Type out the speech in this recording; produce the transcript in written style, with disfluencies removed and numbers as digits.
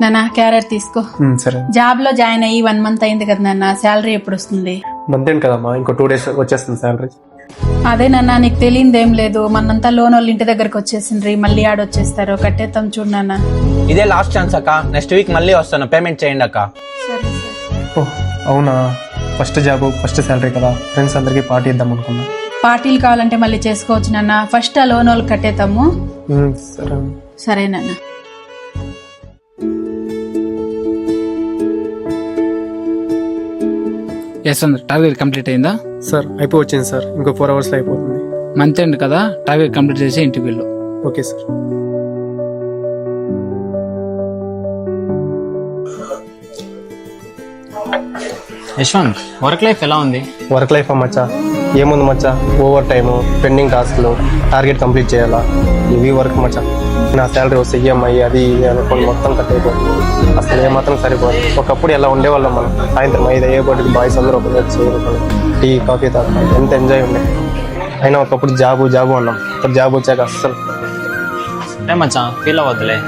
నాన్న క్యారెట్ తీసుకో. సరే. జాబ్ లో జాయిన్ అయ్యి 1 month అయింది కదా నాన్న, శాలరీ ఎప్పుడు వస్తుంది? మంత్ ఏంటి కదమ్మా, ఇంకో 2 days వచ్చేస్తుంది శాలరీ. అదే నాన్న, నీకు తెలియదేం లేదు, మనంతా లోన్ వాళ్ళు ఇంటి దగ్గరకు వచ్చేసిండ్రి, మళ్ళీ ఆడొచ్చేస్తారు. కట్టేద్దాం చూడు నాన్న. ఇదే లాస్ట్ ఛాన్స్ అక్క, నెక్స్ట్ వీక్ మళ్ళీ వస్తాను, పేమెంట్ చేయండి అక్క. సరే సరే. ఓహ్ అవునా, ఫస్ట్ జాబ్ ఫస్ట్ శాలరీ కదా, ఫ్రెండ్స్ అందరికి పార్టీ ఇద్దాం అనుకున్నా. పార్టీలు కావాలంటే మళ్ళీ చేసుకోవచ్చు నాన్న, ఫస్ట్ ఆ లోన్ వాళ్ళు కట్టేద్దాము. సరే. సరే నాన్న. యశ్వంత్, టార్గెట్ కంప్లీట్ అయిందా? సార్ అయిపోవచ్చింది సార్, ఇంకో 4 hours లో అయిపోతుంది. మంత్ ఎండ్ కదా, టార్గెట్ కంప్లీట్ చేసి ఇంటికి వెళ్ళు. Okay sir. Yashwant, work life ఎలా ఉంది? వర్క్ లైఫ్ మచ్చా ఏముంది మచ్చా, ఓవర్ టైము, పెండింగ్ టాస్క్లు, టార్గెట్ కంప్లీట్ చేయాలా, ఇవి వర్క్ మచ్చా. నా శాలరీ వస్తే ఈఎంఐ అది ఇది అనుకోని మొత్తం కట్ అయిపోతుంది. అసలు ఏమాత్రం సరిపోదు. ఒకప్పుడు ఎలా ఉండేవాళ్ళం మనం, సాయంత్రం 5 అయ్యేపటికి బాయ్స్ అందరూ ఒక చదువుకొని టీ కాఫీ తాగుతాం, ఎంత ఎంజాయ్ ఉండే. అయినా ఒకప్పుడు జాబు అన్నాం, ఇప్పుడు జాబ్ వచ్చాక అస్సలు మచ్చా ఫీల్ అవ్వద్దులే.